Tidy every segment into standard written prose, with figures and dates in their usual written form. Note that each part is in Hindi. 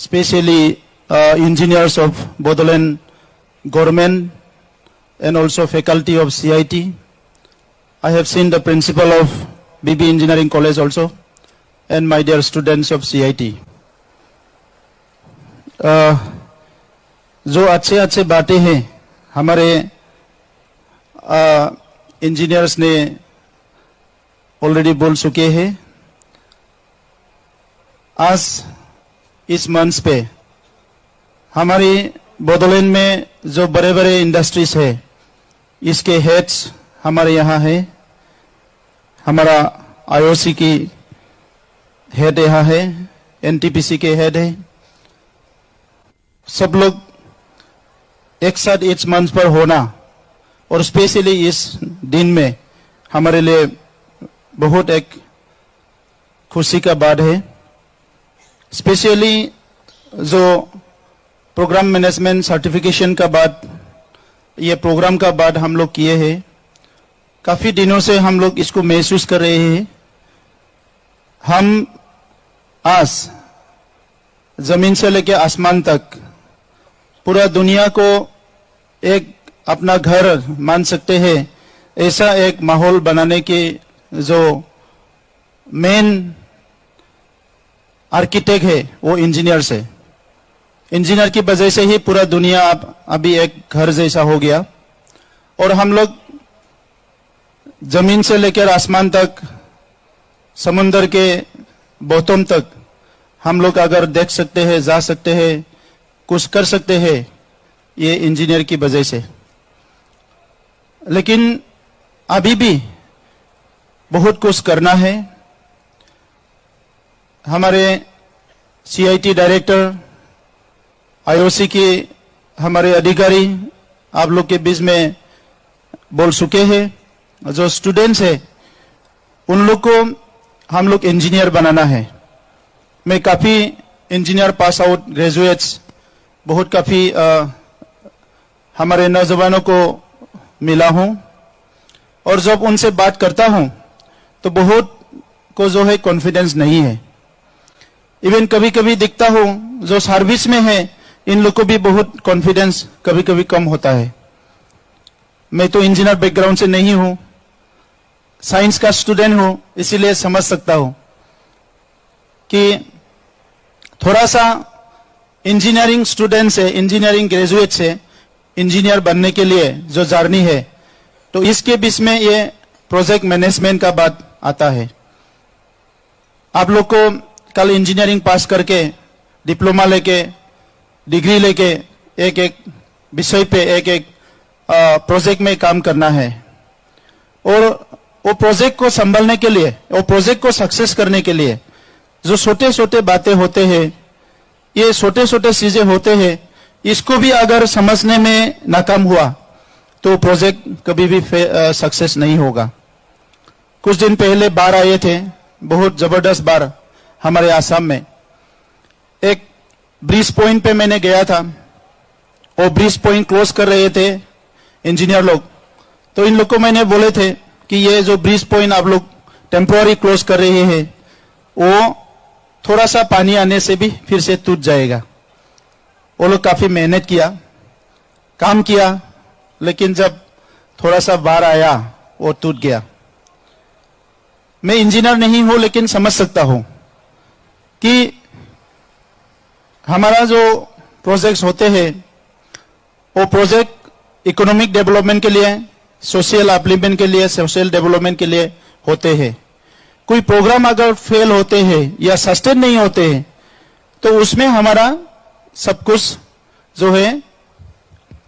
especially engineers of Bodoland government and also faculty of CIT. I have seen the principal of BB Engineering College also, and my dear students of CIT. जो अच्छे अच्छे बातें हैं हमारे इंजीनियर्स ने ऑलरेडी बोल चुके हैं। आज इस मंच पे हमारी बोडोलैंड में जो बड़े बड़े इंडस्ट्रीज है इसके हेड्स हमारे यहाँ है। हमारा IOC की हेड यहाँ है, NTPC के हेड है। सब लोग एक साथ इस मंच पर होना और स्पेशली इस दिन में हमारे लिए बहुत एक खुशी का बात है। स्पेशली जो प्रोग्राम मैनेजमेंट सर्टिफिकेशन का बात, ये प्रोग्राम का बात हम लोग किए हैं। काफी दिनों से हम लोग इसको महसूस कर रहे हैं। हम आज जमीन से लेकर आसमान तक पूरा दुनिया को एक अपना घर मान सकते हैं, ऐसा एक माहौल बनाने की जो मेन आर्किटेक्ट है वो इंजीनियर है। इंजीनियर की वजह से ही पूरा दुनिया अभी एक घर जैसा हो गया। और हम लोग जमीन से लेकर आसमान तक, समुंदर के बॉटम तक हम लोग अगर देख सकते हैं, जा सकते हैं, कुछ कर सकते हैं, ये इंजीनियर की वजह से। लेकिन अभी भी बहुत कुछ करना है। हमारे CIT डायरेक्टर, IOC के हमारे अधिकारी आप लोग के बीच में बोल चुके हैं। जो स्टूडेंट्स है उन लोग को हम लोग इंजीनियर बनाना है। मैं काफी इंजीनियर पास आउट ग्रेजुएट्स बहुत काफी हमारे नौजवानों को मिला हूं और जब उनसे बात करता हूं तो बहुत को जो है कॉन्फिडेंस नहीं है। इवन कभी कभी दिखता हूं जो सर्विस में है इन लोग को भी बहुत कॉन्फिडेंस कभी कभी कम होता है। मैं तो इंजीनियर बैकग्राउंड से नहीं हूं, साइंस का स्टूडेंट हूं, इसीलिए समझ सकता हूं कि थोड़ा सा इंजीनियरिंग स्टूडेंट से, इंजीनियरिंग ग्रेजुएट से इंजीनियर बनने के लिए जो जर्नी है, तो इसके बीच में ये प्रोजेक्ट मैनेजमेंट का बात आता है। आप लोग को कल इंजीनियरिंग पास करके, डिप्लोमा लेके, डिग्री लेके एक एक विषय पे एक एक प्रोजेक्ट में काम करना है। और वो प्रोजेक्ट को संभालने के लिए, वो प्रोजेक्ट को सक्सेस करने के लिए जो छोटे छोटे बातें होते हैं, ये छोटे छोटे चीजें होते हैं, इसको भी अगर समझने में नाकाम हुआ तो प्रोजेक्ट कभी भी सक्सेस नहीं होगा। कुछ दिन पहले बाढ़ आए थे, बहुत जबरदस्त बाढ़ हमारे आसाम में। एक ब्रिज पॉइंट पे मैंने गया था, वो ब्रिज पॉइंट क्लोज कर रहे थे इंजीनियर लोग। तो इन लोग को मैंने बोले थे कि ये जो ब्रिज पॉइंट आप लोग टेम्पोररी क्लोज कर रहे हैं, वो थोड़ा सा पानी आने से भी फिर से टूट जाएगा। वो लोग काफी मेहनत किया, काम किया, लेकिन जब थोड़ा सा बाढ़ आया वो टूट गया। मैं इंजीनियर नहीं हूं लेकिन समझ सकता हूं कि हमारा जो प्रोजेक्ट्स होते हैं वो प्रोजेक्ट इकोनॉमिक डेवलपमेंट के लिए, सोशल अपलिफ्टमेंट के लिए, सोशल डेवलपमेंट के लिए होते हैं। कोई प्रोग्राम अगर फेल होते हैं या सस्टेन नहीं होते हैं तो उसमें हमारा सब कुछ जो है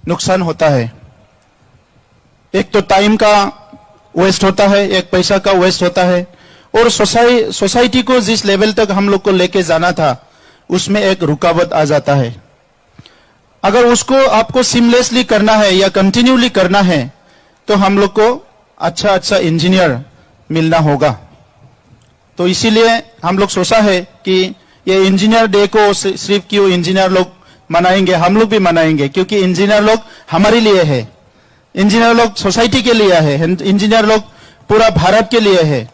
नुकसान होता है। एक तो टाइम का वेस्ट होता है, एक पैसा का वेस्ट होता है, और सोसाइटी को जिस लेवल तक हम लोग को लेके जाना था उसमें एक रुकावट आ जाता है। अगर उसको आपको सीमलेसली करना है या कंटिन्यूली करना है तो हम लोग को अच्छा अच्छा इंजीनियर मिलना होगा। तो इसीलिए हम लोग सोचा है कि ये इंजीनियर डे को सिर्फ क्यों इंजीनियर लोग मनाएंगे, हम लोग भी मनाएंगे, क्योंकि इंजीनियर लोग हमारे लिए है, इंजीनियर लोग सोसाइटी के लिए है, इंजीनियर लोग पूरा भारत के लिए है।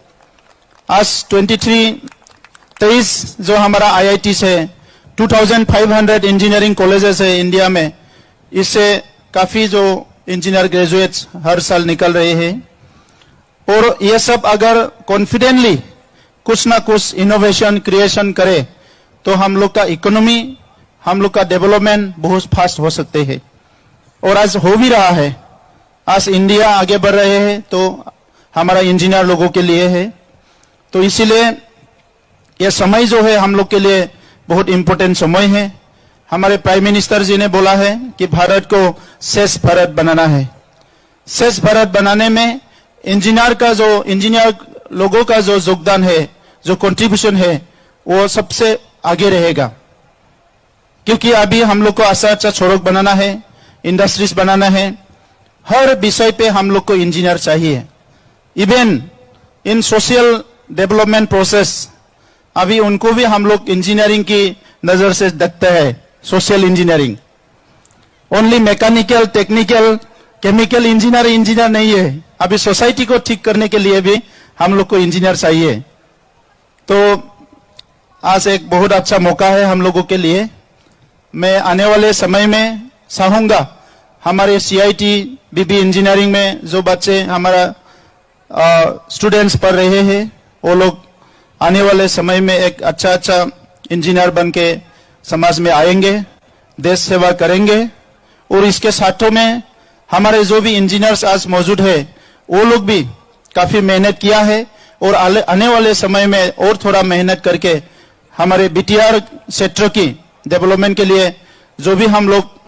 आज 23 जो हमारा IIT है, 2500 इंजीनियरिंग कॉलेजेस है इंडिया में, इससे काफी जो इंजीनियर ग्रेजुएट्स हर साल निकल रहे हैं। और ये सब अगर कॉन्फिडेंटली कुछ ना कुछ इनोवेशन क्रिएशन करे तो हम लोग का इकोनॉमी, हम लोग का डेवलपमेंट बहुत फास्ट हो सकते हैं। और आज हो भी रहा है। आज इंडिया आगे बढ़ रहे हैं तो हमारा इंजीनियर लोगों के लिए है। तो इसीलिए यह समय जो है हम लोग के लिए बहुत इंपॉर्टेंट समय है। हमारे प्राइम मिनिस्टर जी ने बोला है कि भारत को श्रेष्ठ भारत बनाना है। श्रेष्ठ भारत बनाने में इंजीनियर लोगों का जो योगदान है, जो कंट्रीब्यूशन है, वो सबसे आगे रहेगा। क्योंकि अभी हम लोग को अच्छा सड़क बनाना है, इंडस्ट्रीज बनाना है, हर विषय पे हम लोग को इंजीनियर चाहिए। Even in social development process अभी उनको भी हम लोग इंजीनियरिंग की नजर से देखते हैं। Social engineering only mechanical, technical, chemical engineer नहीं है। अभी सोसाइटी को ठीक करने के लिए भी हम लोग को इंजीनियर चाहिए। तो आज एक बहुत अच्छा मौका है हम लोगों के लिए। मैं आने वाले समय में चाहूंगा हमारे CIT BB इंजीनियरिंग में जो बच्चे हमारा स्टूडेंट्स पढ़ रहे हैं, वो लोग आने वाले समय में एक अच्छा इंजीनियर बन के समाज में आएंगे, देश सेवा करेंगे। और इसके साथों में हमारे जो भी इंजीनियर्स आज मौजूद है, वो लोग भी काफी मेहनत किया है और आने वाले समय में और थोड़ा मेहनत करके हमारे BTR क्षेत्र की डेवलपमेंट के लिए जो भी हम लोग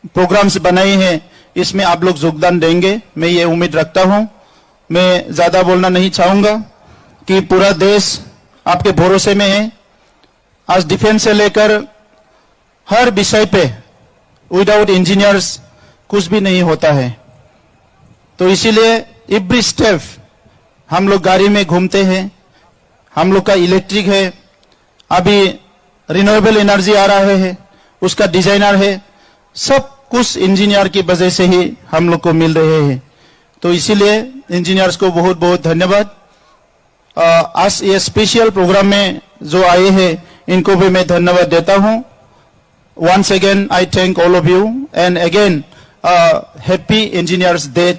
प्रोग्राम्स बनाए हैं, इसमें आप लोग योगदान देंगे, मैं ये उम्मीद रखता हूं। मैं ज्यादा बोलना नहीं चाहूंगा कि पूरा देश आपके भरोसे में है। आज डिफेंस से लेकर हर विषय पे विदाउट इंजीनियर्स कुछ भी नहीं होता है। तो इसीलिए एवरी स्टेप हम लोग गाड़ी में घूमते हैं, हम लोग का इलेक्ट्रिक है, अभी रिन्यूएबल एनर्जी आ रहा है, उसका डिजाइनर है, सब कुछ इंजीनियर की वजह से ही हम लोग को मिल रहे हैं। तो इसीलिए इंजीनियर्स को बहुत बहुत धन्यवाद। आज ये स्पेशल प्रोग्राम में जो आए हैं, इनको भी मैं धन्यवाद देता हूं। Once again I thank all of you and again happy engineers day.